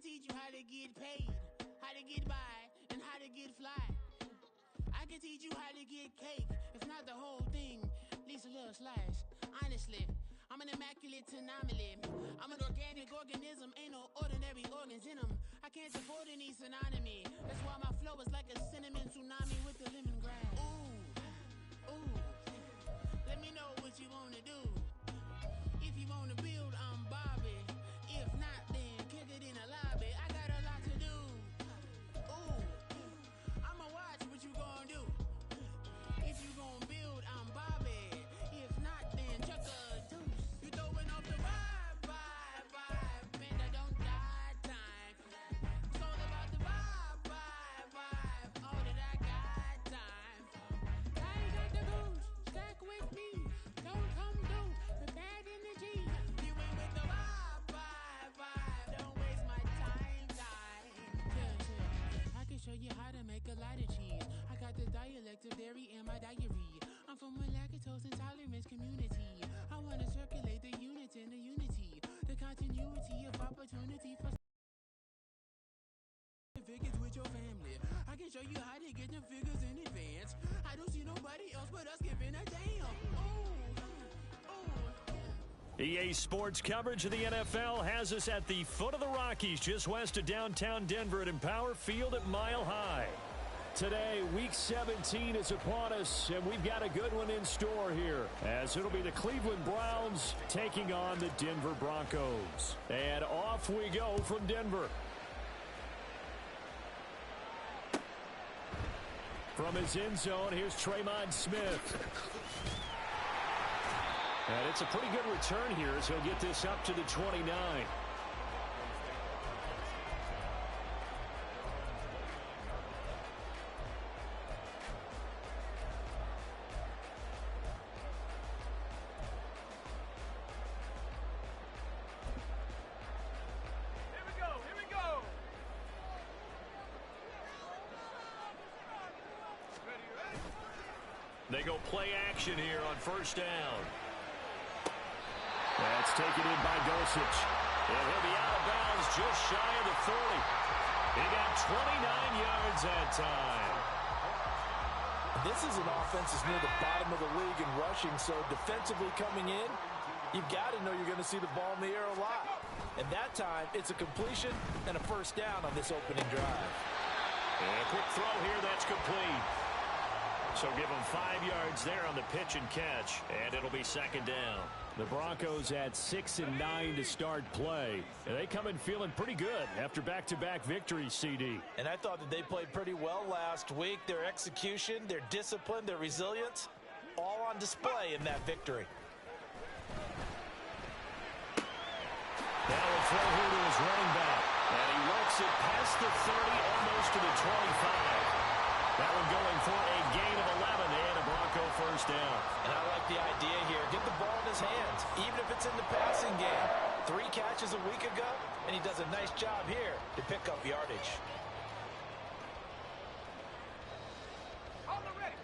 teach you how to get paid, how to get by, and how to get fly. I can teach you how to get cake, if not the whole thing, at least a little slice. Honestly, I'm an immaculate anomaly. I'm an organic organism, ain't no ordinary organs in them. I can't support any synonymy. That's why my flow is like a cinnamon tsunami with the lemongrass. Ooh, ooh, let me know what you wanna do. If you wanna build, I'm Bobby. If not, then kick it in the lobby. I got a lot to do. Ooh, I'ma watch what you gon' do. If you gon' build, I'm Bobby. If not, then chuck a deuce. You throwing off the vibe, and I don't die time. It's all about the vibe, all that I got time. I ain't got the goose, stack with me. Don't come through the bad energy. You ain't with the vibe, don't waste my time. Yeah. I can show you how to make a lot of cheese. I got the dialect of dairy in my diary. I'm from a lactose intolerance community. I wanna circulate the units in the unity, the continuity of opportunity for figures with your family. I can show you how to get them figures in advance. I don't see nobody else but us giving a damn. EA Sports coverage of the NFL has us at the foot of the Rockies, just west of downtown Denver at Empower Field at Mile High. Today, Week 17 is upon us, and we've got a good one in store here, as it'll be the Cleveland Browns taking on the Denver Broncos. And off we go from Denver. From his end zone, here's Tremont Smith. And it's a pretty good return here as he'll get this up to the 29. They go play action here on first down. That's taken in by Dosich. And he'll be out of bounds just shy of the 40. He got 29 yards that time. This is an offense that's near the bottom of the league in rushing, so defensively coming in, you've got to know you're going to see the ball in the air a lot. And that time, it's a completion and a first down on this opening drive. And a quick throw here, that's complete. So give them 5 yards there on the pitch and catch, and it'll be second down. The Broncos at 6-9 to start play. And they come in feeling pretty good after back-to-back victories, CD. And I thought that they played pretty well last week. Their execution, their discipline, their resilience, all on display in that victory. Now a throw here to his running back. And he works it past the 30, almost to the 25. That one going for a gain of 11 and a Bronco first down. And I like the idea here. Get the ball in his hands, even if it's in the passing game. 3 catches a week ago, and he does a nice job here to pick up yardage. On the ready.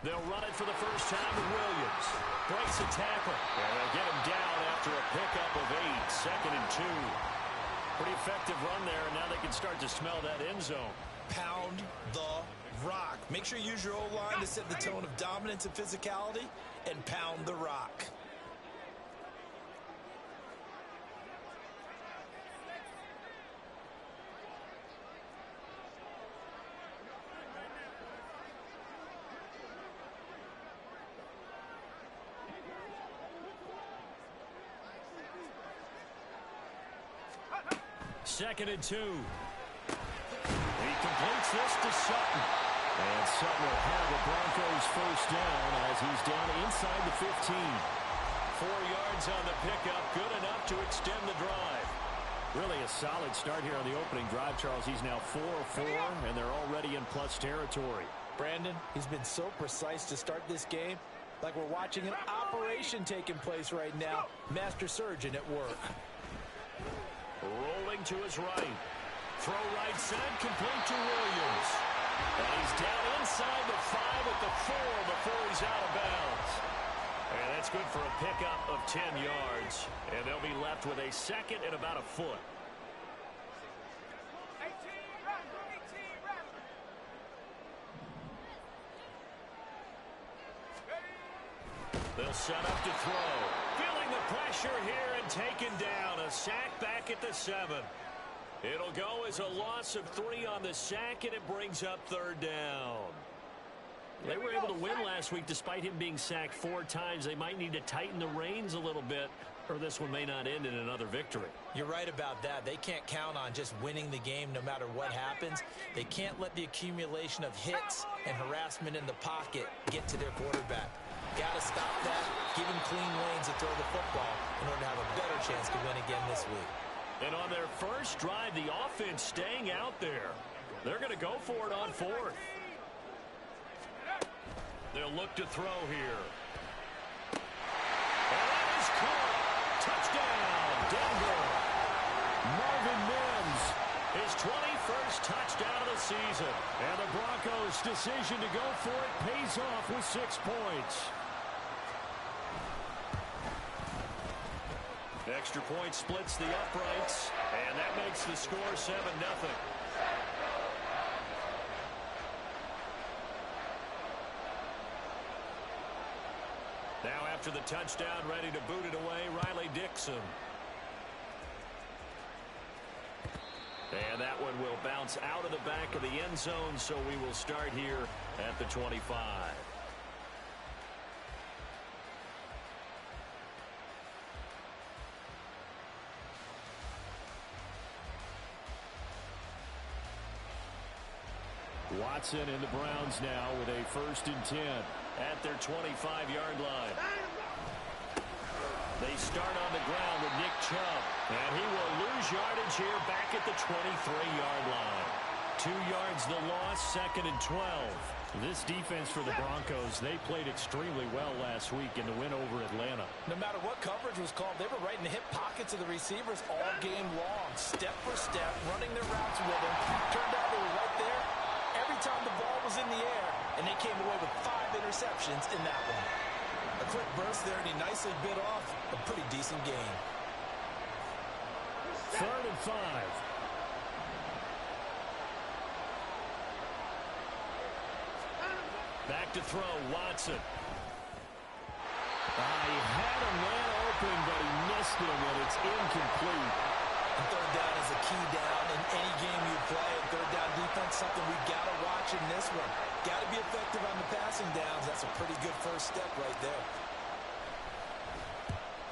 They'll run it for the first time with Williams. Breaks a tackle. And they'll get him down after a pickup of 8. Second and 2. Pretty effective run there, and now they can start to smell that end zone. Pound the rock. Make sure you use your O-line to set the tone of dominance and physicality, and pound the rock. Second and 2. He completes this to Sutton. And Sutton will have the Broncos first down as he's down inside the 15. 4 yards on the pickup, good enough to extend the drive. Really a solid start here on the opening drive, Charles. He's now 4 of 4, and they're already in plus territory. Brandon, he's been so precise to start this game, like we're watching an operation taking place right now. Master surgeon at work. Rolling to his right. Throw right side, complete to Williams. And he's down inside the 5 at the 4 before he's out of bounds. And that's good for a pickup of 10 yards. And they'll be left with a second and about a foot. 18 run. They'll set up to throw. Feeling the pressure here and taken down. A sack back at the 7. It'll go as a loss of 3 on the sack, and it brings up 3rd down. They were able to win last week despite him being sacked 4 times. They might need to tighten the reins a little bit, or this one may not end in another victory. You're right about that. They can't count on just winning the game no matter what happens. They can't let the accumulation of hits and harassment in the pocket get to their quarterback. Got to stop that, give him clean lanes to throw the football in order to have a better chance to win again this week. And on their first drive, the offense staying out there. They're going to go for it on 4th. They'll look to throw here. And that is caught. Touchdown, Denver. Marvin Mims, his 21st touchdown of the season. And the Broncos' decision to go for it pays off with 6 points. Extra point splits the uprights, and that makes the score 7-0. Now after the touchdown, ready to boot it away, Riley Dixon. And that one will bounce out of the back of the end zone, so we will start here at the 25. Watson and the Browns now with a 1st and 10 at their 25-yard line. They start on the ground with Nick Chubb, and he will lose yardage here back at the 23-yard line. 2 yards the loss, 2nd and 12. This defense for the Broncos, they played extremely well last week in the win over Atlanta. No matter what coverage was called, they were right in the hip pockets of the receivers all game long, step for step, running their routes with them. Turned out they were right there every time the ball was in the air, and they came away with 5 interceptions in that one. A quick burst there, and he nicely bit off a pretty decent gain. 3rd and 5. Back to throw, Watson. He had a man open, but he missed him, and it's incomplete. And 3rd down is a key down in any game you play. And 3rd down defense, something we've got to watch in this one. Got to be effective on the passing downs. That's a pretty good first step right there.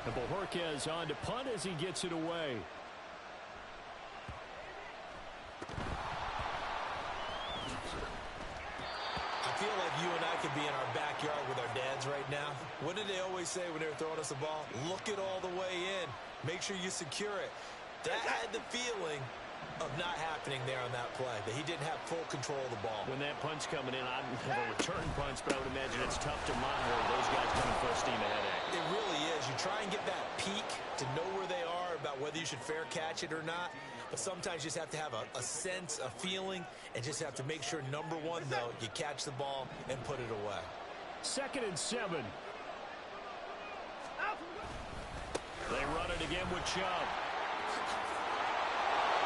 And Bojorquez on to punt as he gets it away. I feel like you and I could be in our backyard with our dads right now. What did they always say when they were throwing us a ball? Look it all the way in. Make sure you secure it. That had the feeling of not happening there on that play, that he didn't have full control of the ball. When that punch coming in, I don't have a return punch, but I would imagine it's tough to monitor those guys coming full steam ahead at. It really is. You try and get that peek to know where they are, about whether you should fair catch it or not. But sometimes you just have to have a sense, a feeling, and just have to make sure, number one, though, you catch the ball and put it away. 2nd and 7. They run it again with Chubb.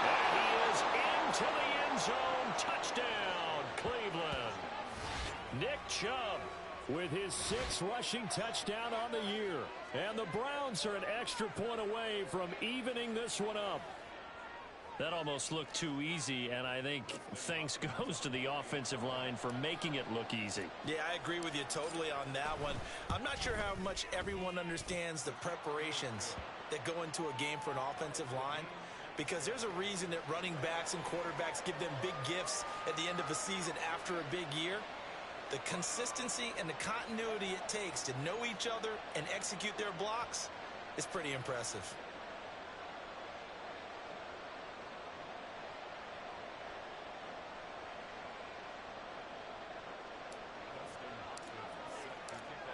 And he is into the end zone. Touchdown, Cleveland. Nick Chubb with his 6th rushing touchdown on the year. And the Browns are an extra point away from evening this one up. That almost looked too easy, and I think thanks goes to the offensive line for making it look easy. Yeah, I agree with you totally on that one. I'm not sure how much everyone understands the preparations that go into a game for an offensive line, because there's a reason that running backs and quarterbacks give them big gifts at the end of a season after a big year. The consistency and the continuity it takes to know each other and execute their blocks is pretty impressive.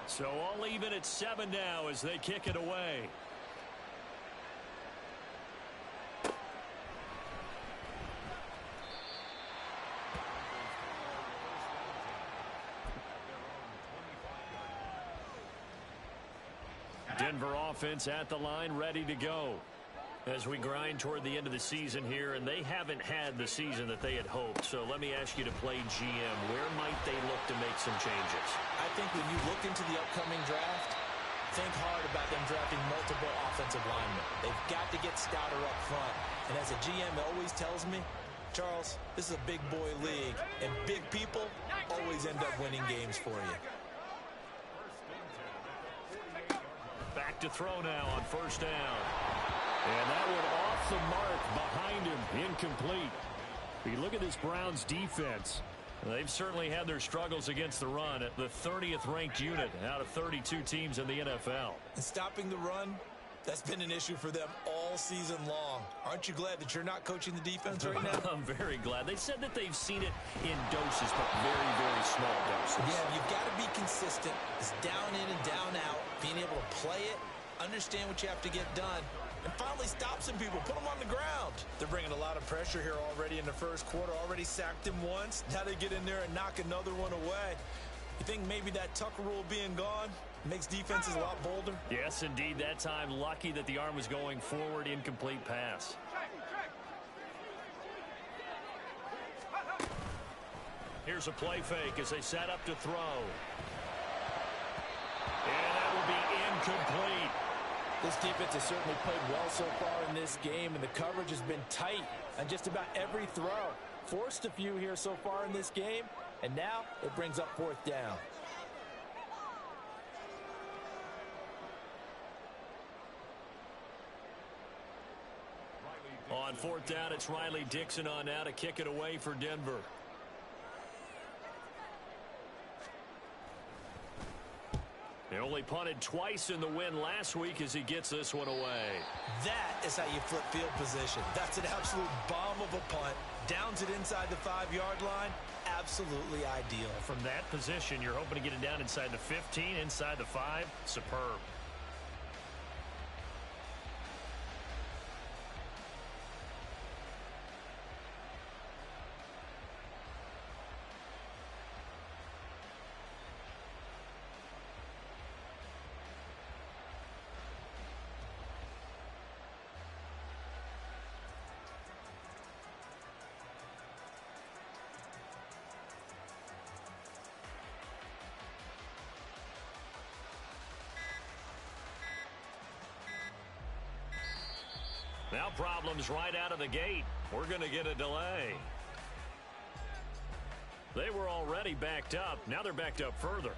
So all even at 7 now as they kick it away. Denver offense at the line, ready to go. As we grind toward the end of the season here, and they haven't had the season that they had hoped. So let me ask you to play GM. Where might they look to make some changes? I think when you look into the upcoming draft, think hard about them drafting multiple offensive linemen. They've got to get stouter up front. And as a GM always tells me, Charles, this is a big boy league, and big people always end up winning games for you. Back to throw now on first down. And that one off the mark behind him, incomplete. You look at this Browns defense. They've certainly had their struggles against the run at the 30th ranked unit out of 32 teams in the NFL. And stopping the run, that's been an issue for them all season long. Aren't you glad that you're not coaching the defense right now? I'm very glad. They said that they've seen it in doses, but very, very small doses. Yeah, you've got to be consistent. It's down in and down out, being able to play it, understand what you have to get done, and finally stop some people, put them on the ground. They're bringing a lot of pressure here already in the first quarter, already sacked him once. Now they get in there and knock another one away. You think maybe that Tucker rule being gone makes defenses a lot bolder? Yes, indeed. That time, lucky that the arm was going forward, incomplete pass. Here's a play fake as they set up to throw. And that will be incomplete. This defense has certainly played well so far in this game, and the coverage has been tight on just about every throw. Forced a few here so far in this game, and now it brings up fourth down. On fourth down, it's Riley Dixon on now to kick it away for Denver. He only punted twice in the win last week as he gets this one away. That is how you flip field position. That's an absolute bomb of a punt. Downs it inside the 5-yard line. Absolutely ideal. From that position, you're hoping to get it down inside the 15, inside the 5. Superb. Now problems right out of the gate. We're going to get a delay. They were already backed up. Now they're backed up further.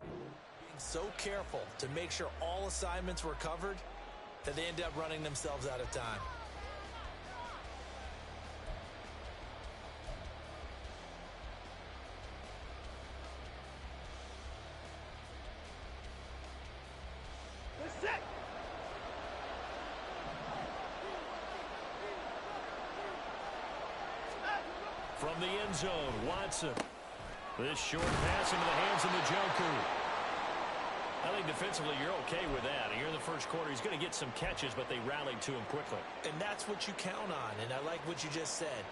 Being so careful to make sure all assignments were covered that they end up running themselves out of time. From the end zone, Watson. This short pass into the hands of the Joker. I think defensively you're okay with that. Here in the first quarter, he's going to get some catches, but they rallied to him quickly. And that's what you count on, and I like what you just said.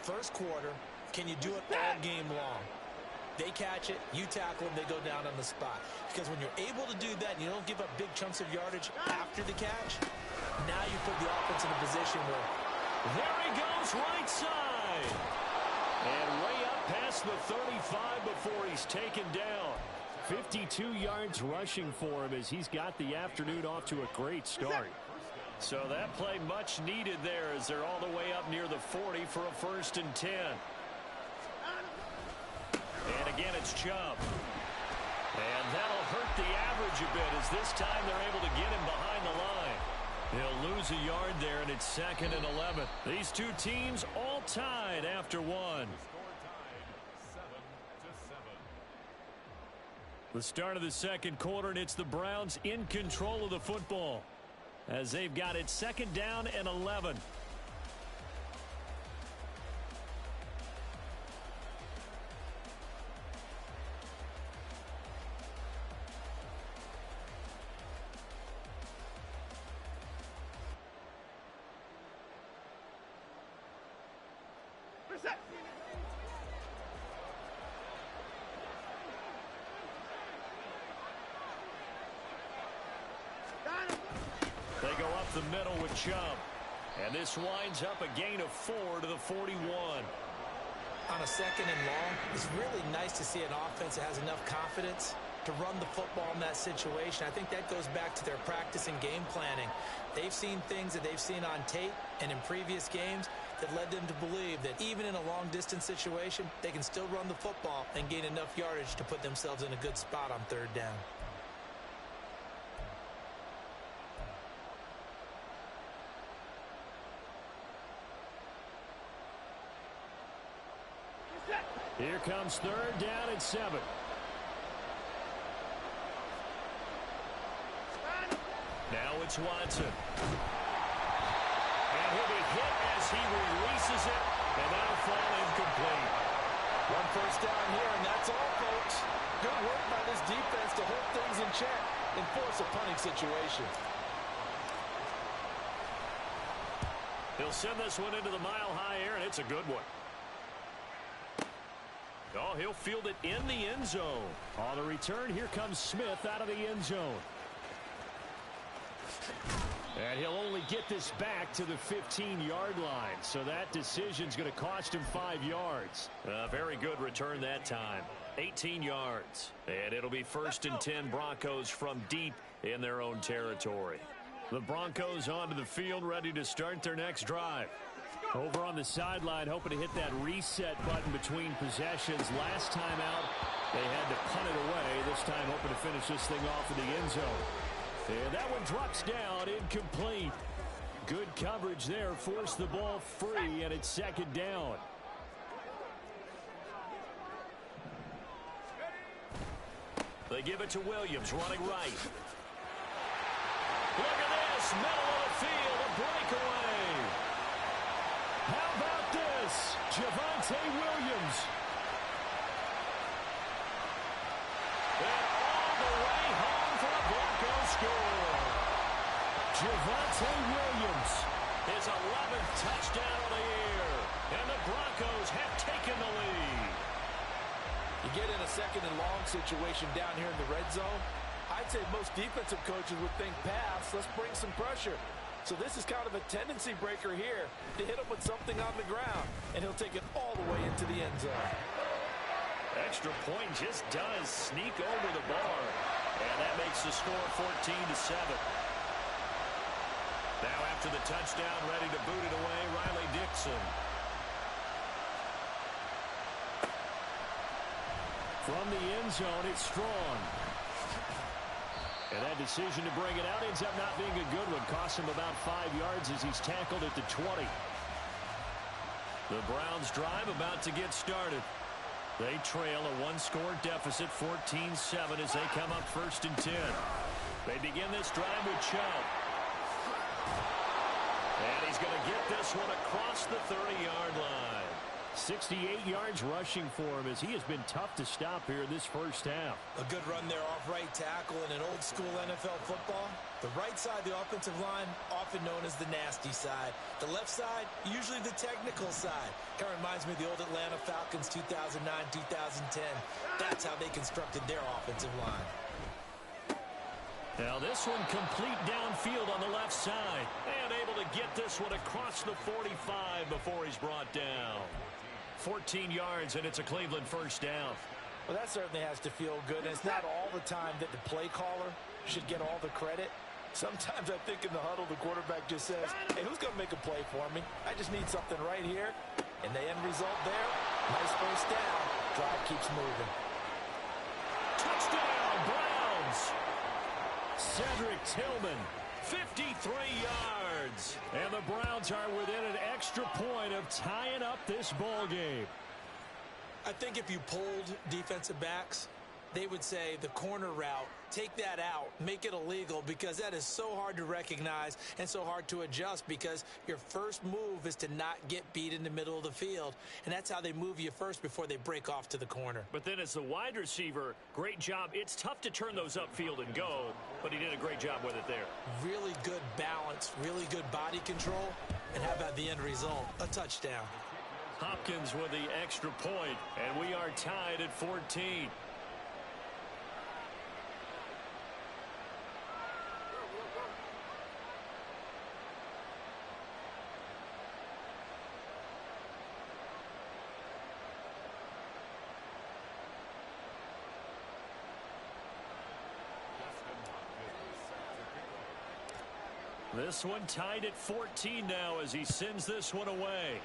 First quarter, can you do it all game long? They catch it, you tackle them, they go down on the spot. Because when you're able to do that and you don't give up big chunks of yardage after the catch, now you put the offense in a position where... There he goes, right side. And way up past the 35 before he's taken down. 52 yards rushing for him as he's got the afternoon off to a great start. So that play much needed there as they're all the way up near the 40 for a 1st and 10. And again, it's Chubb. And that'll hurt the average a bit as this time they're able to get him behind the line. He'll lose a yard there, and it's 2nd and 11. These two teams all tied after one. The start of the second quarter, and it's the Browns in control of the football as they've got it 2nd down and 11. They go up the middle with Chubb. And this winds up a gain of 4 to the 41. On a second and long, it's really nice to see an offense that has enough confidence to run the football in that situation. I think that goes back to their practice and game planning. They've seen things that they've seen on tape and in previous games that led them to believe that even in a long-distance situation, they can still run the football and gain enough yardage to put themselves in a good spot on third down. Here comes third down and 7. Now it's Watson. And he'll be hit as he releases it, and that'll fall incomplete. One first down here, and that's all, folks. Good work by this defense to hold things in check and force a punting situation. He'll send this one into the mile-high air, and it's a good one. Oh, he'll field it in the end zone. On the return, here comes Smith out of the end zone. And he'll only get this back to the 15-yard line. So that decision's going to cost him 5 yards. A very good return that time. 18 yards. And it'll be 1st and 10 Broncos from deep in their own territory. The Broncos onto the field, ready to start their next drive. Over on the sideline, hoping to hit that reset button between possessions. Last time out, they had to punt it away. This time, hoping to finish this thing off in the end zone. And that one drops down, incomplete. Good coverage there, forced the ball free, and it's 2nd down. They give it to Williams, running right. Look at this, middle of the field, a breakaway. How about this? Javonte Williams. And all the way home for a Broncos score. Javonte Williams, his 11th touchdown of the year. And the Broncos have taken the lead. You get in a 2nd and long situation down here in the red zone, I'd say most defensive coaches would think pass, let's bring some pressure. So this is kind of a tendency breaker here to hit him with something on the ground, and he'll take it all the way into the end zone. Extra point just does sneak over the bar, and that makes the score 14-7. Now after the touchdown, ready to boot it away, Riley Dixon. From the end zone, it's Strong. And that decision to bring it out ends up not being a good one. Costs him about 5 yards as he's tackled at the 20. The Browns drive about to get started. They trail a 1-score deficit, 14-7, as they come up 1st and 10. They begin this drive with Chubb. And he's going to get this one across the 30-yard line. 68 yards rushing for him as he has been tough to stop here in this first half. A good run there off right tackle in an old-school NFL football. The right side, the offensive line, often known as the nasty side. The left side, usually the technical side. Kind of reminds me of the old Atlanta Falcons 2009-2010. That's how they constructed their offensive line. Now this one complete downfield on the left side. And able to get this one across the 45 before he's brought down. 14 yards, and it's a Cleveland first down. Well, that certainly has to feel good, and it's not all the time that the play caller should get all the credit. Sometimes I think in the huddle, the quarterback just says, hey, who's going to make a play for me? I just need something right here. And the end result there, nice first down. Drive keeps moving. Touchdown, Browns! Cedric Tillman, 53 yards. And the Browns are within an extra point of tying up this ball game. I think if you polled defensive backs, they would say the corner route, take that out, make it illegal, because that is so hard to recognize and so hard to adjust, because your first move is to not get beat in the middle of the field, and that's how they move you first before they break off to the corner. But then as the wide receiver, great job. It's tough to turn those upfield and go, but he did a great job with it there. Really good balance, really good body control, and how about the end result? A touchdown. Hopkins with the extra point, and we are tied at 14. This one tied at 14 now as he sends this one away.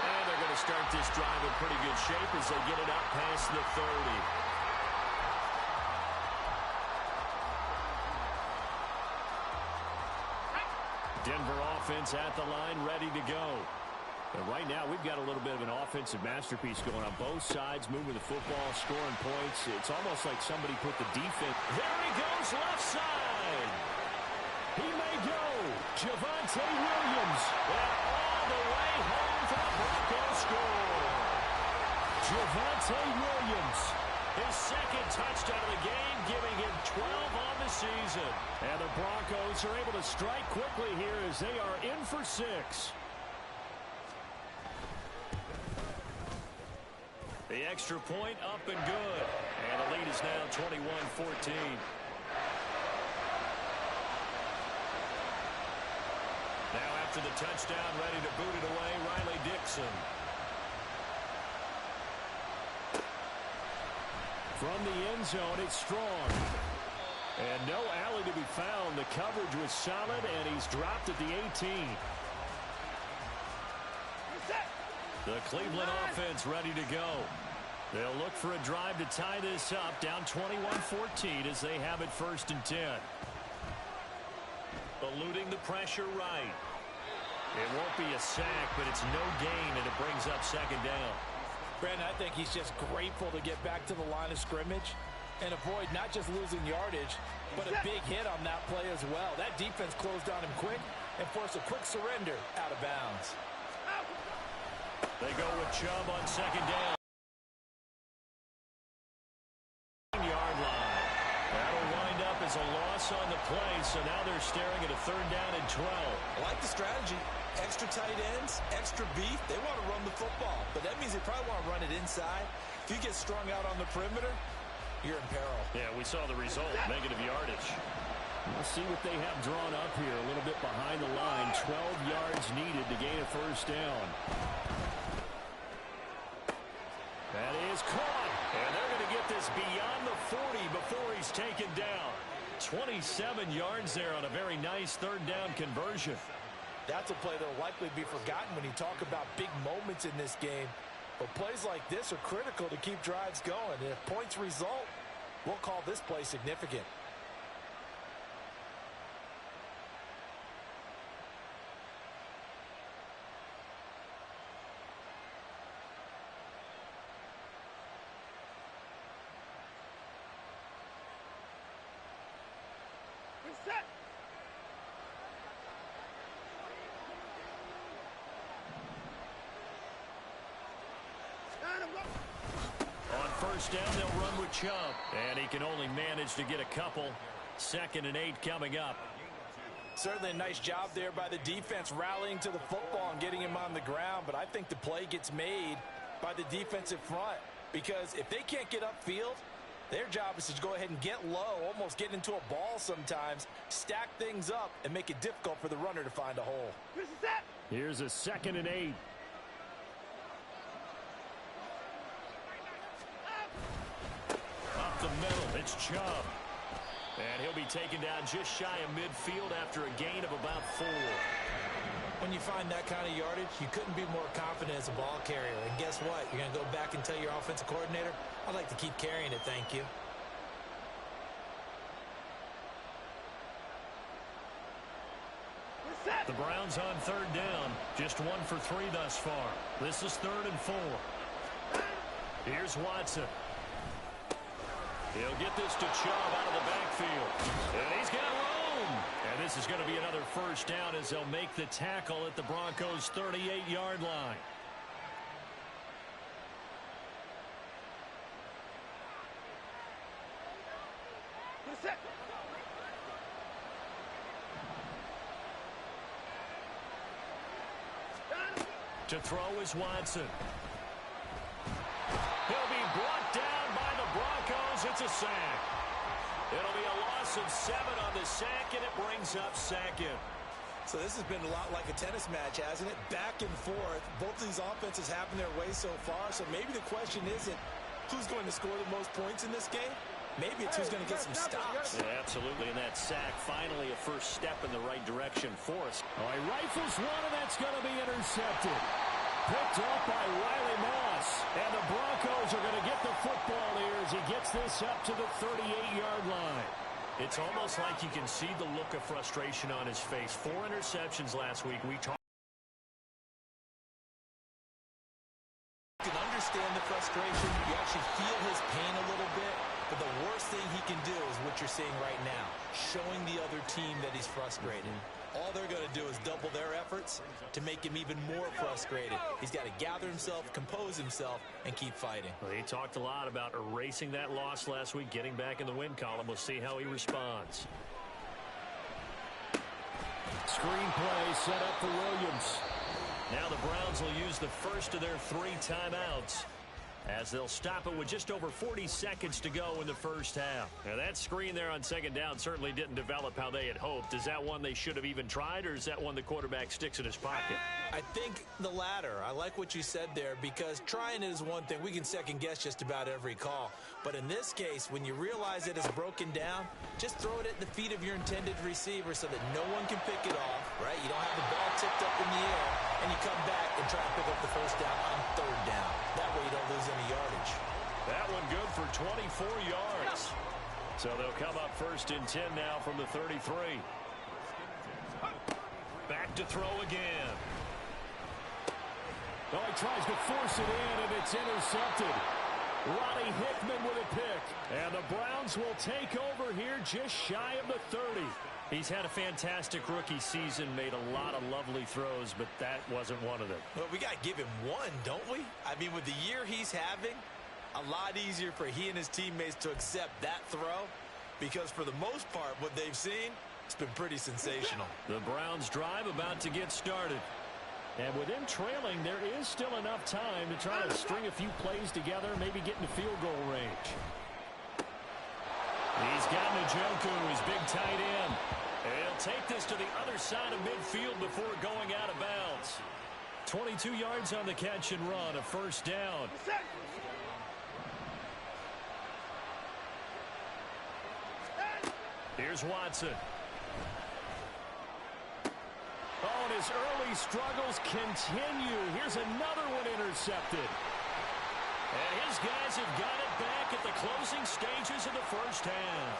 And they're going to start this drive in pretty good shape as they get it up past the 30. Denver offense at the line, ready to go. And right now, we've got a little bit of an offensive masterpiece going on both sides, moving the football, scoring points. It's almost like somebody put the defense. There he goes, left side. He may go. Javonte Williams. And all the way home for the Broncos score. Javonte Williams. His second touchdown of the game, giving him 12 on the season. And the Broncos are able to strike quickly here as they are in for 6. The extra point up and good. And the lead is now 21-14. Now after the touchdown, ready to boot it away, Riley Dixon. From the end zone, it's Strong. And no alley to be found. The coverage was solid, and he's dropped at the 18. The Cleveland offense ready to go. They'll look for a drive to tie this up, down 21-14 as they have it 1st and 10. Eluding the pressure right. It won't be a sack, but it's no gain, and it brings up 2nd down. Brandon, I think he's just grateful to get back to the line of scrimmage and avoid not just losing yardage, but a big hit on that play as well. That defense closed on him quick and forced a quick surrender out of bounds. They go with Chubb on 2nd down. Yard line. That'll wind up as a loss on the play, so now they're staring at a 3rd down and 12. I like the strategy. Extra tight ends, extra beef. They want to run the football, but that means they probably want to run it inside. If you get strung out on the perimeter, you're in peril. Yeah, we saw the result, negative yardage. We'll see what they have drawn up here, a little bit behind the line. 12 yards needed to gain a 1st down. That is caught, and they're going to get this beyond the 40 before he's taken down. 27 yards there on a very nice 3rd down conversion. That's a play that will likely be forgotten when you talk about big moments in this game. But plays like this are critical to keep drives going. And if points result, we'll call this play significant. On 1st down, they'll run with Chubb. And he can only manage to get a couple. 2nd and 8 coming up. Certainly a nice job there by the defense rallying to the football and getting him on the ground. But I think the play gets made by the defensive front. Because if they can't get upfield, their job is to go ahead and get low, almost get into a ball sometimes, stack things up, and make it difficult for the runner to find a hole. Here's a 2nd and 8. Up the middle, it's Chubb. And he'll be taken down just shy of midfield after a gain of about 4. When you find that kind of yardage, you couldn't be more confident as a ball carrier. And guess what? You're going to go back and tell your offensive coordinator, I'd like to keep carrying it, thank you. The Browns on 3rd down. Just 1 for 3 thus far. This is 3rd and 4. Here's Watson. He'll get this to Chubb out of the backfield. And he's got room. And this is going to be another 1st down as they'll make the tackle at the Broncos' 38-yard line. To throw is Watson. He'll be brought down by the Broncos. It's a sack. It'll be a loss of 7 on the sack, and it brings up second. So this has been a lot like a tennis match, hasn't it? Back and forth. Both of these offenses having their way so far. So maybe the question isn't who's going to score the most points in this game. Maybe it's who's going to get some stops. Yeah, absolutely. And that sack, finally a first step in the right direction for us. Oh, he rifles one, and that's going to be intercepted. Picked up by Riley Moss. And the Broncos are going to get the football here as he gets this up to the 38-yard line. It's almost like you can see the look of frustration on his face. 4 interceptions last week. We talked. You can understand the frustration. You actually feel his pain a little bit. But the worst thing he can do is what you're seeing right now, showing the other team that he's frustrated. All they're going to do is double their efforts to make him even more frustrated. He's got to gather himself, compose himself, and keep fighting. Well, he talked a lot about erasing that loss last week, getting back in the win column. We'll see how he responds. Screenplay set up for Williams. Now the Browns will use the first of their 3 timeouts, as they'll stop it with just over 40 seconds to go in the first half. Now that screen there on second down certainly didn't develop how they had hoped. Is that one they should have even tried, or is that one the quarterback sticks in his pocket? I think the latter. I like what you said there, because trying it is one thing. We can second guess just about every call. But in this case, when you realize it is broken down, just throw it at the feet of your intended receiver so that no one can pick it off, right? You don't have the ball tipped up in the air, and you come back and try to pick up the first down on 3rd down. That way you don't lose any yardage. That one good for 24 yards. So they'll come up 1st and 10 now from the 33. Back to throw again. Oh, he tries to force it in, and it's intercepted. Ronnie Hickman with a pick. And the Browns will take over here just shy of the 30. He's had a fantastic rookie season, made a lot of lovely throws, but that wasn't one of them. Well, we got to give him one, don't we? I mean, with the year he's having, a lot easier for he and his teammates to accept that throw, because for the most part, what they've seen, it's been pretty sensational. The Browns drive about to get started. And with him trailing, there is still enough time to try to string a few plays together, maybe get into field goal range. He's got Njoku, his big tight end. He'll take this to the other side of midfield before going out of bounds. 22 yards on the catch and run, a first down. Here's Watson. Oh, and his early struggles continue. Here's another one intercepted. And his guys have got it back at the closing stages of the first half.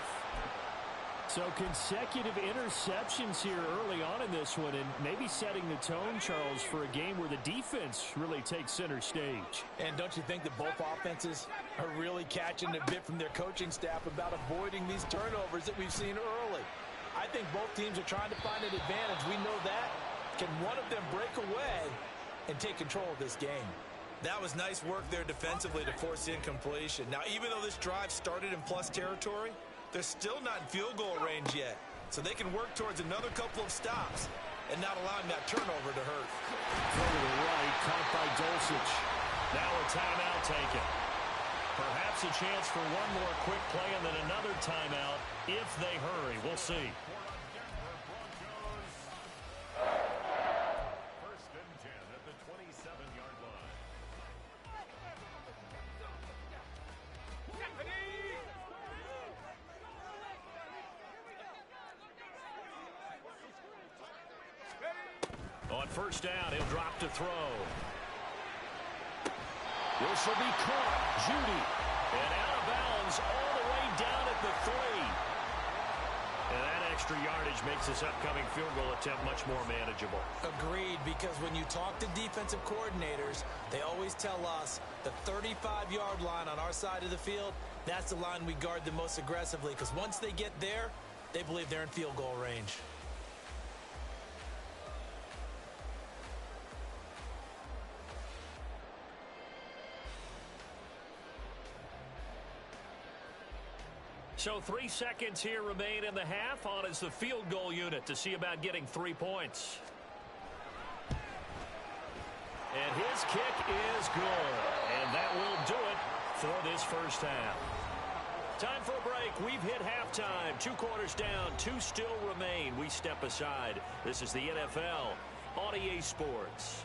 So consecutive interceptions here early on in this one, and maybe setting the tone, Charles, for a game where the defense really takes center stage. And don't you think that both offenses are really catching a bit from their coaching staff about avoiding these turnovers that we've seen early? I think both teams are trying to find an advantage. We know that. Can one of them break away and take control of this game? That was nice work there defensively to force the incompletion. Now, even though this drive started in plus territory, they're still not in field goal range yet. So they can work towards another couple of stops and not allowing that turnover to hurt. Throw to the right, caught by Dulcich. Now a timeout taken. Perhaps a chance for one more quick play and then another timeout if they hurry. We'll see. First and 10 at the 27-yard line. On first down, he'll drop to throw. This will be caught. Judy. And out of bounds all the way down at the 3. And that extra yardage makes this upcoming field goal attempt much more manageable. Agreed, because when you talk to defensive coordinators, they always tell us the 35-yard line on our side of the field, that's the line we guard the most aggressively, because once they get there, they believe they're in field goal range. So 3 seconds here remain in the half. On is the field goal unit to see about getting 3 points. And his kick is good. And that will do it for this first half. Time for a break. We've hit halftime. 2 quarters down. 2 still remain. We step aside. This is the NFL on EA Sports.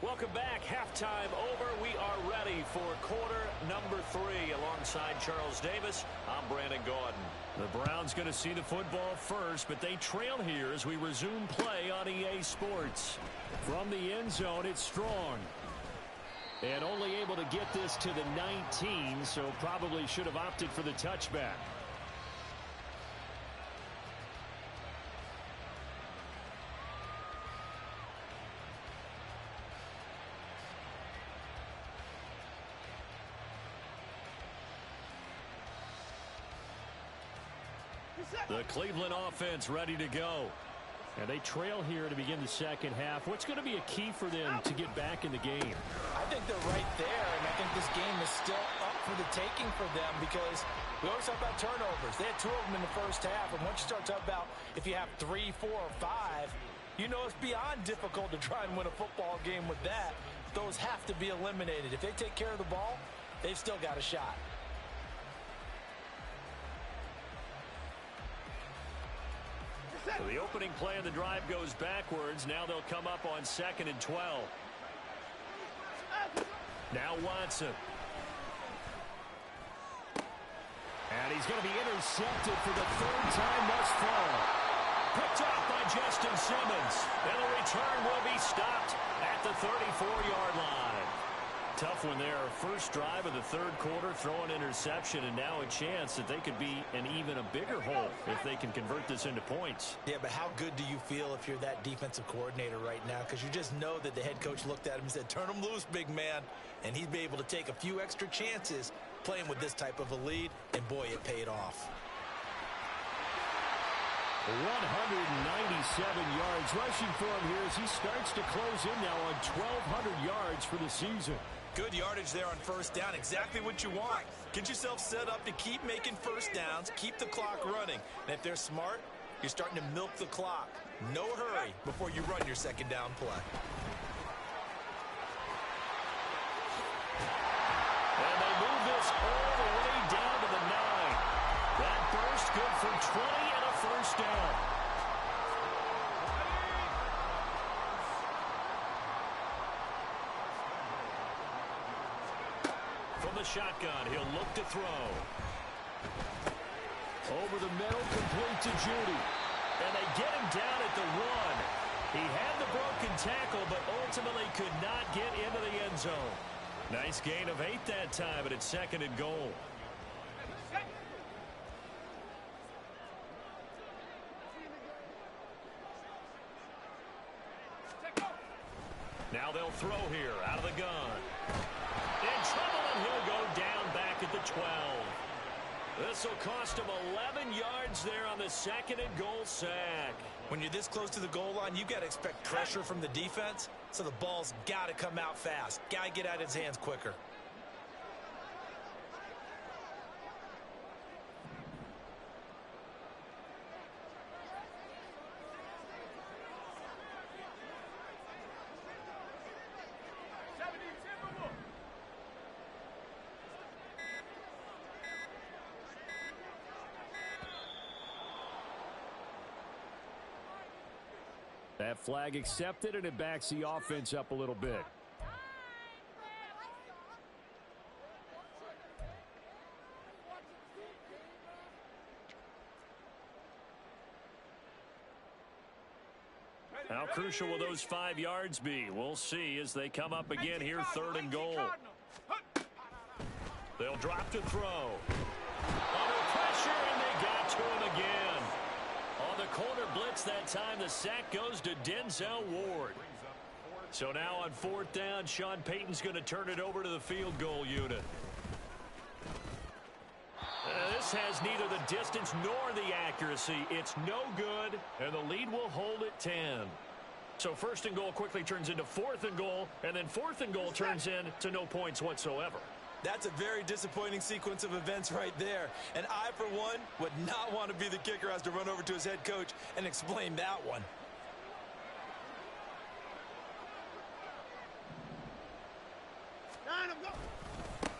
Welcome back. Halftime over. We are ready for quarter number 3. Alongside Charles Davis, I'm Brandon Gaudin. The Browns going to see the football first, but they trail here as we resume play on EA Sports. From the end zone, it's Strong. And only able to get this to the 19, so probably should have opted for the touchback. The Cleveland offense ready to go. And they trail here to begin the second half. What's going to be a key for them to get back in the game? I think they're right there, and I think this game is still up for the taking for them because we always talk about turnovers. They had 2 of them in the first half, and once you start talking about if you have 3, 4, or 5, you know it's beyond difficult to try and win a football game with that. Those have to be eliminated. If they take care of the ball, they've still got a shot. So the opening play of the drive goes backwards. Now they'll come up on 2nd and 12. Now Watson. And he's going to be intercepted for the 3rd time thus far. Picked off by Justin Simmons. And the return will be stopped at the 34-yard line. Tough one there. First drive of the 3rd quarter, throw an interception, and now a chance that they could be in even a bigger hole if they can convert this into points. Yeah, but how good do you feel if you're that defensive coordinator right now? Because you just know that the head coach looked at him and said, turn him loose, big man. And he'd be able to take a few extra chances playing with this type of a lead, and boy, it paid off. 197 yards rushing for him here as he starts to close in now on 1,200 yards for the season. Good yardage there on first down. Exactly what you want. Get yourself set up to keep making first downs, keep the clock running. And if they're smart, you're starting to milk the clock. No hurry before you run your second down play. And they move this all the way down to the 9. That burst good for 20 and a first down. From the shotgun, he'll look to throw. Over the middle, complete to Judy. And they get him down at the 1. He had the broken tackle, but ultimately could not get into the end zone. Nice gain of 8 that time, but it's 2nd and goal. Now they'll throw here out of the gun. In trouble, and he'll go down back at the 12. This will cost him 11 yards there on the 2nd and goal sack. When you're this close to the goal line, you've got to expect pressure from the defense, so the ball's got to come out fast. Got to get out of his hands quicker. That flag accepted, and it backs the offense up a little bit. How crucial will those 5 yards be? We'll see as they come up again here, 3rd and goal. They'll drop to throw. Under pressure, and they got to him again. On the corner blitz that time, the sack goes to Denzel Ward. So now on 4th down, Sean Payton's going to turn it over to the field goal unit. This has neither the distance nor the accuracy. It's no good, and the lead will hold at 10. So 1st and goal quickly turns into 4th and goal, and then 4th and goal turns into no points whatsoever. That's a very disappointing sequence of events right there. And I, for one, would not want to be the kicker who has to run over to his head coach and explain that one.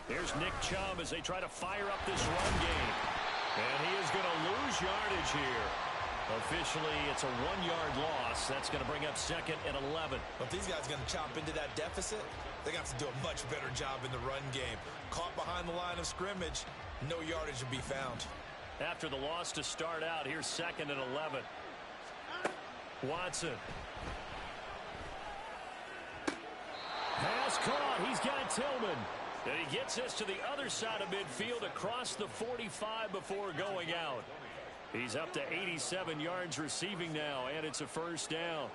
Here's Nick Chubb as they try to fire up this run game. And he is going to lose yardage here. Officially, it's a 1-yard loss. That's going to bring up 2nd and 11. But these guys are going to chop into that deficit. They got to do a much better job in the run game. Caught behind the line of scrimmage, no yardage to be found. After the loss to start out, here's 2nd and 11. Watson. Pass caught. He's got Tillman. And he gets this to the other side of midfield across the 45 before going out. He's up to 87 yards receiving now, and it's a first down.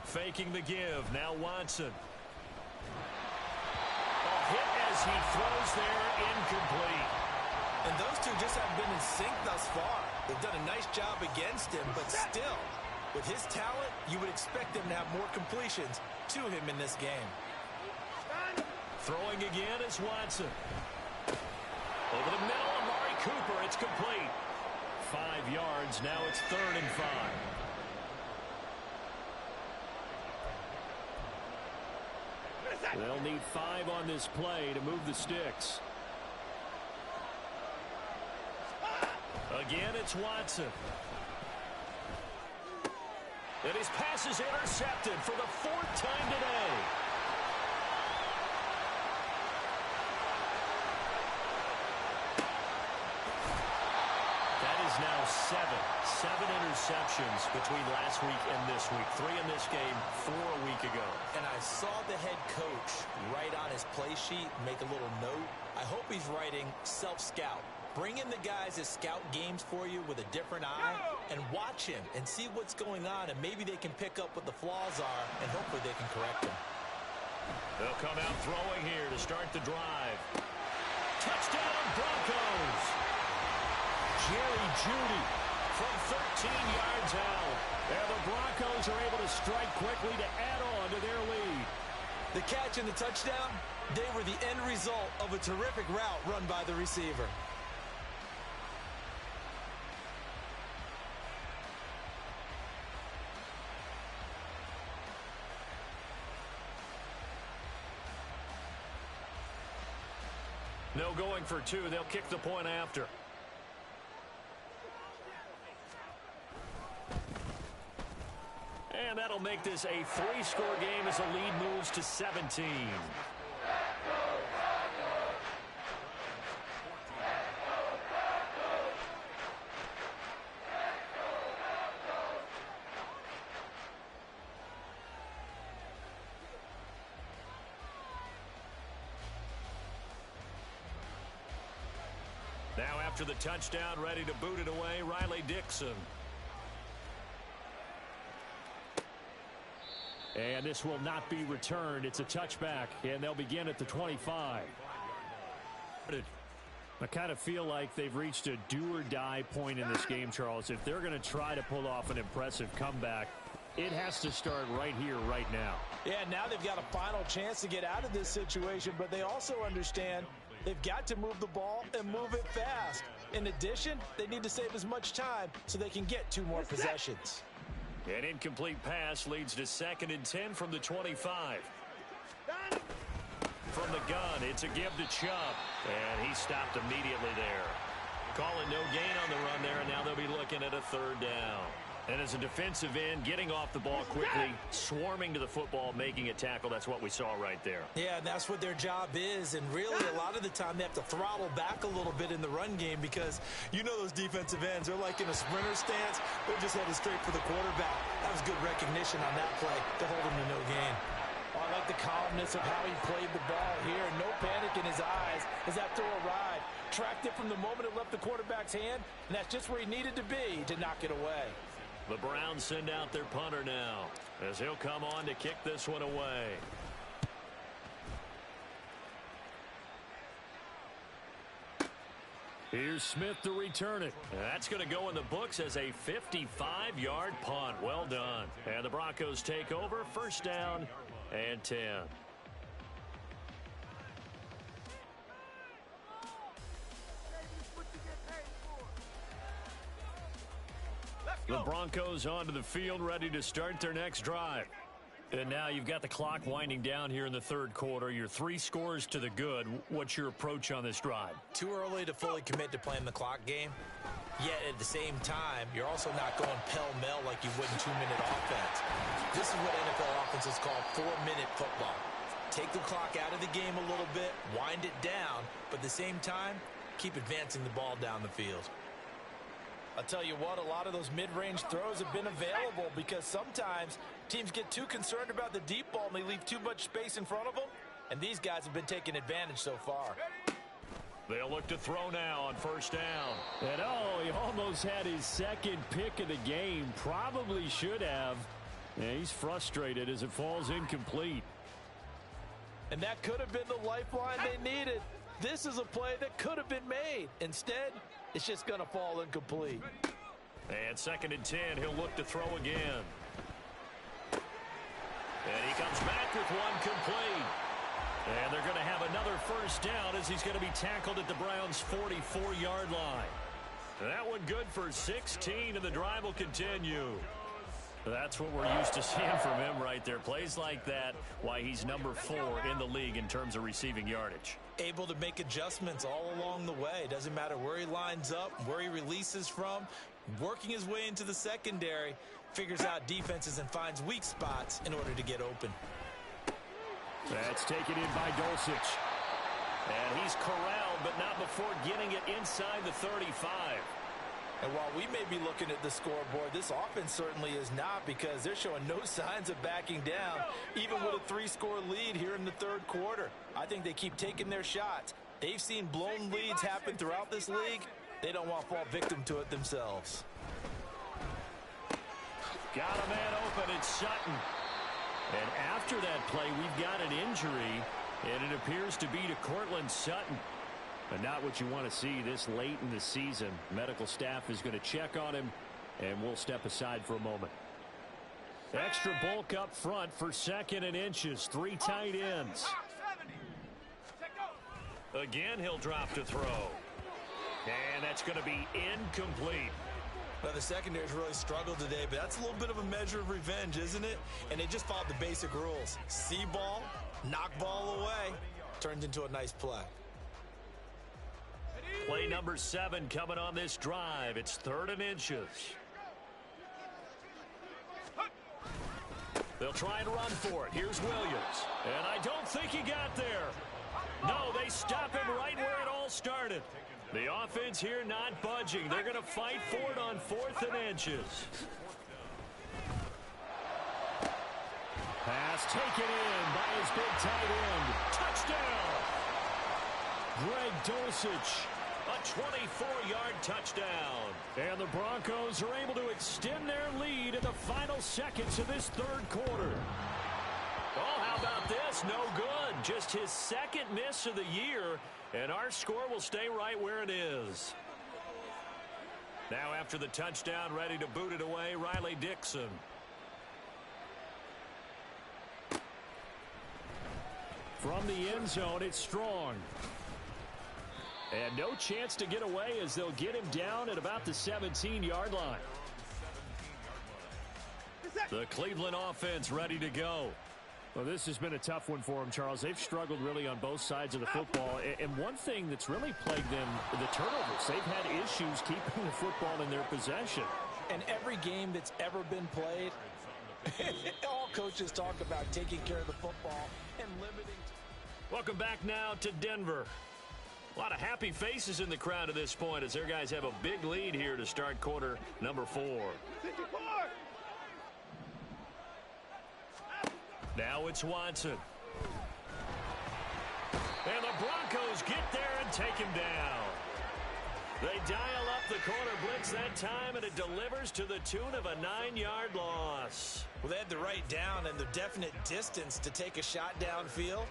Faking the give. Now Watson. A hit as he throws there, incomplete. And those two just haven't been in sync thus far. They've done a nice job against him, but still, with his talent, you would expect him to have more completions to him in this game. Throwing again is Watson. Over the middle, Amari Cooper. It's complete. 5 yards. Now it's 3rd and 5. They'll need 5 on this play to move the sticks. Again, it's Watson. And his pass is intercepted for the 4th time today. That is now 7 interceptions between last week and this week. 3 in this game, 4 a week ago. And I saw the head coach write on his play sheet, make a little note. I hope he's writing self-scout. Bring in the guys that scout games for you with a different eye and watch him and see what's going on, and maybe they can pick up what the flaws are, and hopefully they can correct them. They'll come out throwing here to start the drive. Touchdown, Broncos! Jerry Jeudy from 13 yards out. And the Broncos are able to strike quickly to add on to their lead. The catch and the touchdown, they were the end result of a terrific route run by the receiver. No going for 2. They'll kick the point after. And that'll make this a 3-score game as the lead moves to 17. Now after the touchdown, ready to boot it away, Riley Dixon. And this will not be returned. It's a touchback, and they'll begin at the 25. I kind of feel like they've reached a do-or-die point in this game, Charles. If they're going to try to pull off an impressive comeback, it has to start right here, right now. Yeah, now they've got a final chance to get out of this situation, but they also understand they've got to move the ball and move it fast. In addition, they need to save as much time so they can get 2 more possessions. An incomplete pass leads to 2nd and 10 from the 25. From the gun, it's a give to Chubb. And he stopped immediately there. Calling no gain on the run there, and now they'll be looking at a 3rd down. And as a defensive end, getting off the ball quickly, swarming to the football, making a tackle, that's what we saw right there. Yeah, and that's what their job is. And really, a lot of the time, they have to throttle back a little bit in the run game because you know those defensive ends, they're like in a sprinter stance. They're just headed straight for the quarterback. That was good recognition on that play to hold him to no gain. Oh, I like the calmness of how he played the ball here. No panic in his eyes as that throw arrived. Tracked it from the moment it left the quarterback's hand, and that's just where he needed to be to knock it away. The Browns send out their punter now as he'll come on to kick this one away. Here's Smith to return it. That's going to go in the books as a 55-yard punt. Well done. And the Broncos take over, first down and 10. The Broncos onto the field, ready to start their next drive. And now you've got the clock winding down here in the third quarter. You're 3 scores to the good. What's your approach on this drive? Too early to fully commit to playing the clock game. Yet at the same time, you're also not going pell-mell like you would in 2-minute offense. This is what NFL offenses call 4-minute football. Take the clock out of the game a little bit, wind it down, but at the same time, keep advancing the ball down the field. I'll tell you what, a lot of those mid-range throws have been available because sometimes teams get too concerned about the deep ball and they leave too much space in front of them, and these guys have been taking advantage so far. They'll look to throw now on first down. And he almost had his second pick of the game. Probably should have. Yeah, he's frustrated as it falls incomplete. And that could have been the lifeline they needed. This is a play that could have been made. Instead, it's just going to fall incomplete. And 2nd and 10, he'll look to throw again. And he comes back with one complete. And they're going to have another first down as he's going to be tackled at the Browns' 44-yard line. That one good for 16, and the drive will continue. That's what we're used to seeing from him right there. Plays like that, why he's number 4 in the league in terms of receiving yardage. Able to make adjustments all along the way. Doesn't matter where he lines up, where he releases from. Working his way into the secondary, figures out defenses and finds weak spots in order to get open. That's taken in by Dulcich. And he's corralled, but not before getting it inside the 35. And while we may be looking at the scoreboard, this offense certainly is not, because they're showing no signs of backing down, even with a 3-score lead here in the third quarter. I think they keep taking their shots. They've seen blown leads happen throughout this league. They don't want to fall victim to it themselves. Got a man open, it's Sutton. And after that play, we've got an injury, and it appears to be to Cortland Sutton. But not what you want to see this late in the season. Medical staff is going to check on him, and we'll step aside for a moment. Extra bulk up front for 2nd and inches. 3 tight ends. Again, he'll drop to throw. And that's going to be incomplete. Well, the secondary's really struggled today, but that's a little bit of a measure of revenge, isn't it? And they just followed the basic rules. See ball, knock ball away. Turns into a nice play. Play number 7 coming on this drive. It's 3rd and inches. They'll try and run for it. Here's Williams. And I don't think he got there. No, they stop him right where it all started. The offense here not budging. They're going to fight for it on 4th and inches. Pass taken in by his big tight end. Touchdown! Greg Dulcich. A 24-yard touchdown. And the Broncos are able to extend their lead in the final seconds of this third quarter. Oh, how about this? No good. Just his 2nd miss of the year, and our score will stay right where it is. Now after the touchdown, ready to boot it away, Riley Dixon. From the end zone, it's Strong. And no chance to get away as they'll get him down at about the 17-yard line. The Cleveland offense ready to go. Well, this has been a tough one for them, Charles. They've struggled really on both sides of the football. And one thing that's really plagued them, the turnovers. They've had issues keeping the football in their possession. And every game that's ever been played, all coaches talk about taking care of the football and limiting. Welcome back now to Denver. A lot of happy faces in the crowd at this point as their guys have a big lead here to start quarter number 4. Now it's Watson. And the Broncos get there and take him down. They dial up the corner blitz that time, and it delivers to the tune of a 9-yard loss. Well, they had the right down and the definite distance to take a shot downfield.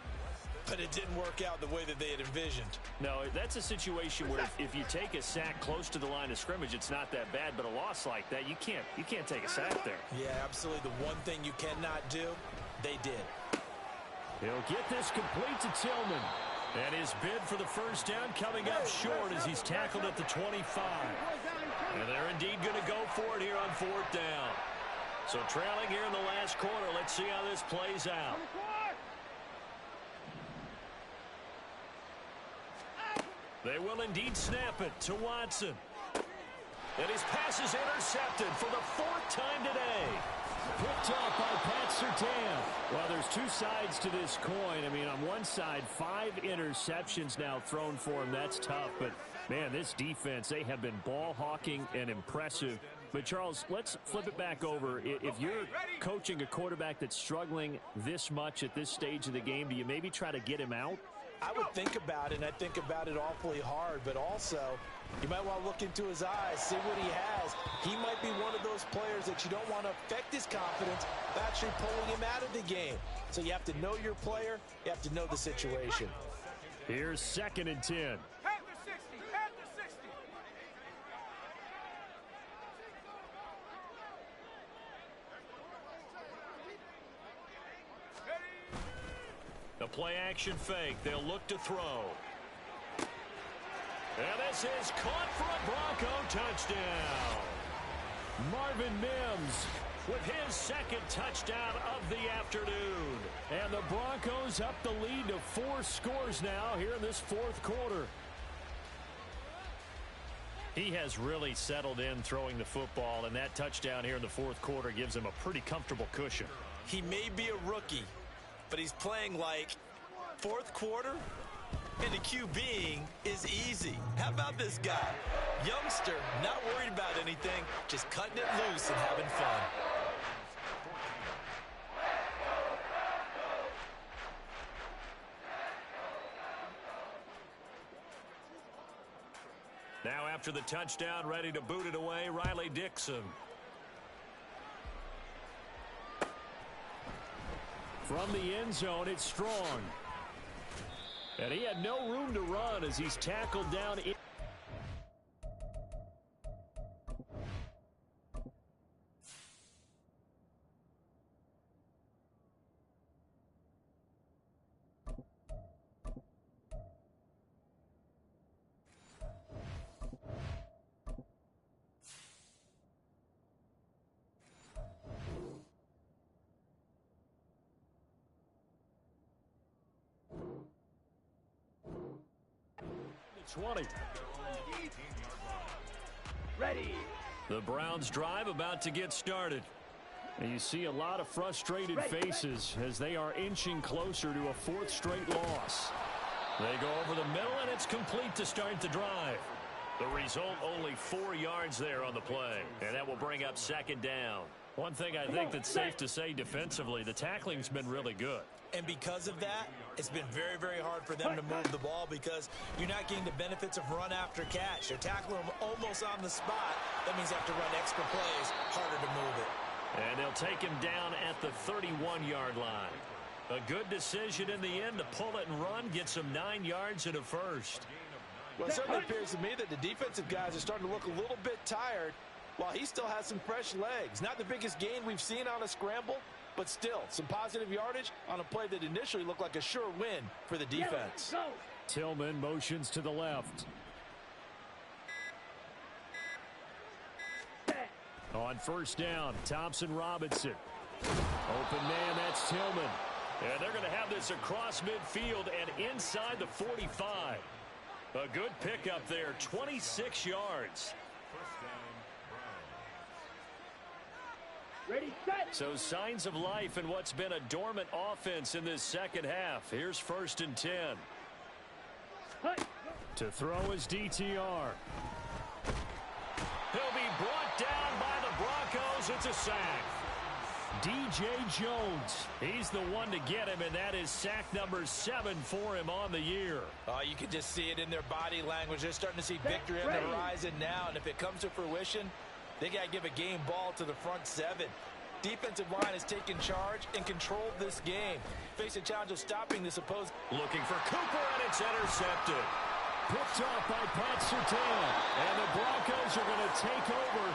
but it didn't work out the way that they had envisioned. No, that's a situation where if you take a sack close to the line of scrimmage, it's not that bad, but a loss like that, you can't take a sack there. Yeah, absolutely. The one thing you cannot do, they did. He'll get this complete to Tillman. And his bid for the first down coming up short as he's tackled at the 25. And they're indeed going to go for it here on fourth down. So trailing here in the last quarter. Let's see how this plays out. They will indeed snap it to Watson. And his pass is intercepted for the fourth time today. Picked off by Pat Surtain. Well, there's two sides to this coin. I mean, on one side, 5 interceptions now thrown for him. That's tough. But, man, this defense, they have been ball hawking and impressive. But, Charles, let's flip it back over. If you're coaching a quarterback that's struggling this much at this stage of the game, do you maybe try to get him out? I would think about it, and I think about it awfully hard, but also you might want to look into his eyes, see what he has. He might be one of those players that you don't want to affect his confidence by actually pulling him out of the game. So you have to know your player. You have to know the situation. Here's 2nd and 10. At the 60, at the 60. The play action fake. They'll look to throw. And this is caught for a Bronco touchdown. Marvin Mims with his 2nd touchdown of the afternoon. And the Broncos up the lead to 4 scores now here in this 4th quarter. He has really settled in throwing the football, and that touchdown here in the 4th quarter gives him a pretty comfortable cushion. He may be a rookie, but he's playing like 4th quarter, and the QBing is easy. How about this guy? Youngster, not worried about anything, just cutting it loose and having fun. Now after the touchdown, ready to boot it away, Riley Dixon. From the end zone, it's Strong. And he had no room to run as he's tackled down. It's 20. Ready. The Browns drive about to get started. And you see a lot of frustrated faces as they are inching closer to a 4th straight loss. They go over the middle, and it's complete to start the drive. The result, only 4 yards there on the play. And that will bring up 2nd down. One thing I think that's safe to say defensively, the tackling's been really good. And because of that, it's been very, very hard for them to move the ball because you're not getting the benefits of run after catch. They're tackling them almost on the spot. That means they have to run extra plays, harder to move it. And they'll take him down at the 31-yard line. A good decision in the end to pull it and run, gets him 9 yards and a first. Well, it certainly appears to me that the defensive guys are starting to look a little bit tired while he still has some fresh legs. Not the biggest gain we've seen on a scramble, but still some positive yardage on a play that initially looked like a sure win for the defense. Tillman motions to the left. On first down, Thompson Robinson. Open man, that's Tillman. And they're going to have this across midfield and inside the 45. A good pickup there, 26 yards. Ready, set. So signs of life in what's been a dormant offense in this second half. Here's 1st and 10. To throw is DTR. He'll be brought down by the Broncos. It's a sack. DJ Jones, he's the one to get him, and that is sack number 7 for him on the year. You can just see it in their body language. They're starting to see victory on the horizon now, and if it comes to fruition, they got to give a game ball to the front 7. defensive line has taken charge and controlled this game. Face a challenge of stopping this opposing. Looking for Cooper, and it's intercepted. Picked off by Pat Surtain. And the Broncos are going to take over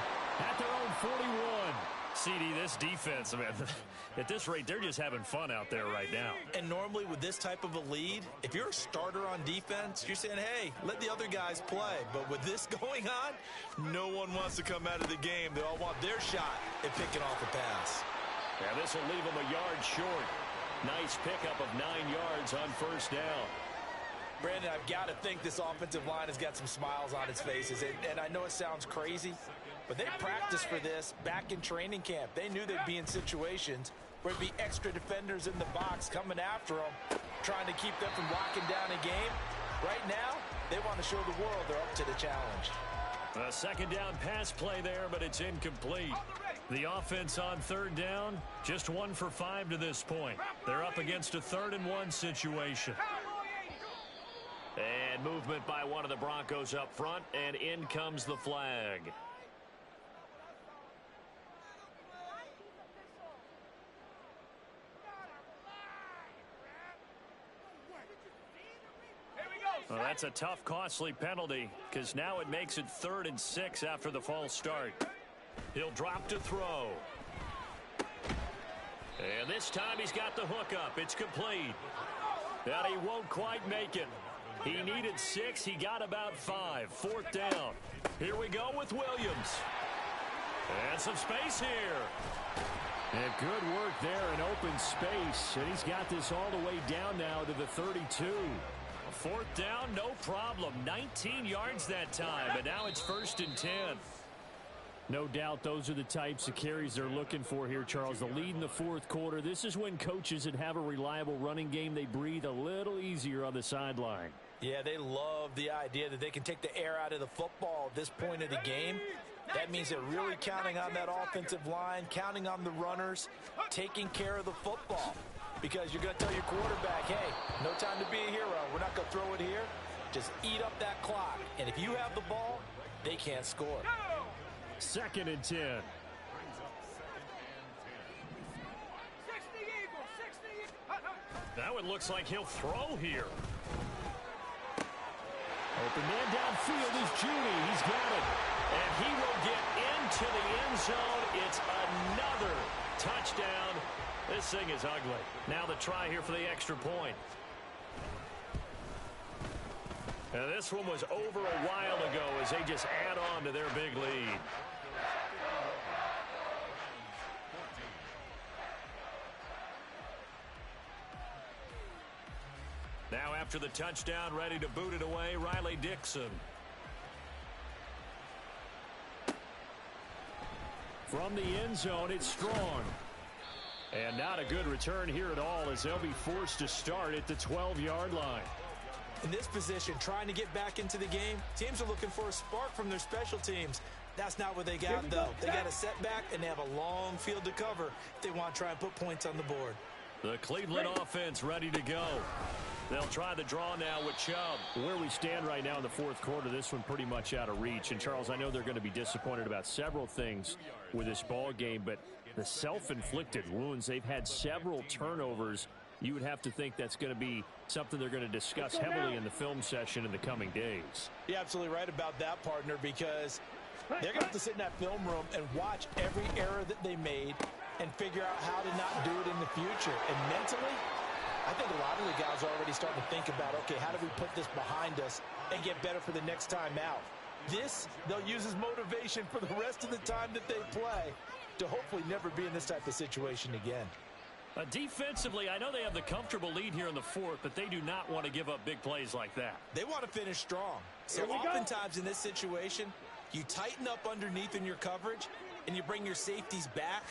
at their own 41. CD, this defense, man, at this rate, they're just having fun out there right now. And normally with this type of a lead, if you're a starter on defense, you're saying, hey, let the other guys play. But with this going on, no one wants to come out of the game. They all want their shot at picking off a pass. Yeah, this will leave them a yard short. Nice pickup of 9 yards on first down. Brandon, I've got to think this offensive line has got some smiles on its faces. And I know it sounds crazy, but they practiced for this back in training camp. They knew they'd be in situations where there'd be extra defenders in the box coming after them, trying to keep them from locking down a game. Right now, they want to show the world they're up to the challenge. A second down pass play there, but it's incomplete. The offense on third down, just 1 for 5 to this point. They're up against a 3rd and 1 situation. And movement by one of the Broncos up front, and in comes the flag. Well, that's a tough, costly penalty, because now it makes it 3rd and 6 after the false start. He'll drop to throw. And this time he's got the hookup. It's complete. And he won't quite make it. He needed 6. He got about 5. 4th down. Here we go with Williams. And some space here. And good work there in open space. And he's got this all the way down now to the 32. 4th down, no problem. 19 yards that time. But now it's 1st and 10. No doubt those are the types of carries they're looking for here, Charles. The lead in the 4th quarter. This is when coaches that have a reliable running game, they breathe a little easier on the sideline. Yeah, they love the idea that they can take the air out of the football at this point of the game. That means they're really counting on that offensive line, counting on the runners, taking care of the football. Because you're going to tell your quarterback, hey, no time to be a hero. We're not going to throw it here. Just eat up that clock. And if you have the ball, they can't score. 2nd and 10. Now it looks like he'll throw here. Open man downfield is Judy. He's got it. And he will get into the end zone. It's another touchdown. This thing is ugly. Now the try here for the extra point. And this one was over a while ago as they just add on to their big lead. Now after the touchdown, ready to boot it away, Riley Dixon. From the end zone, it's Strong. And not a good return here at all as they'll be forced to start at the 12-yard line. In this position, trying to get back into the game, teams are looking for a spark from their special teams. That's not what they got, though. They got a setback, and they have a long field to cover if they want to try and put points on the board. The Cleveland offense ready to go. They'll try the draw now with Chubb. Where we stand right now in the 4th quarter, this one pretty much out of reach. And, Charles, I know they're going to be disappointed about several things with this ball game, but the self-inflicted wounds, they've had several turnovers. You would have to think that's going to be something they're going to discuss heavily in the film session in the coming days. You're absolutely right about that, partner, because they're going to have to sit in that film room and watch every error that they made and figure out how to not do it in the future. And mentally, I think a lot of the guys are already starting to think about, okay, how do we put this behind us and get better for the next time out? This, they'll use as motivation for the rest of the time that they play to hopefully never be in this type of situation again. Defensively, I know they have the comfortable lead here in the 4th, but they do not want to give up big plays like that. They want to finish strong. So oftentimes in this situation, you tighten up underneath in your coverage and you bring your safeties back.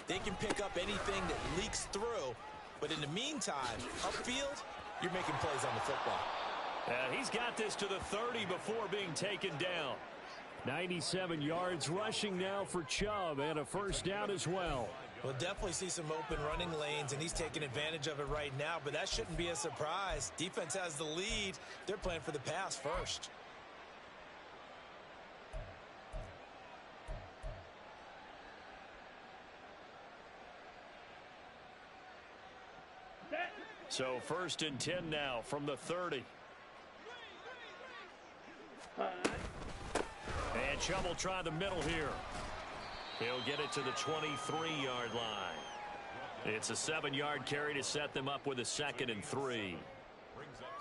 They can pick up anything that leaks through. But in the meantime, upfield, you're making plays on the football. He's got this to the 30 before being taken down. 97 yards rushing now for Chubb, and a first down as well. We'll definitely see some open running lanes, and he's taking advantage of it right now, but that shouldn't be a surprise. Defense has the lead. They're playing for the pass first. So 1st and 10 now from the 30. And Chubb will try the middle here. He'll get it to the 23-yard line. It's a 7-yard carry to set them up with a 2nd and 3. Brings up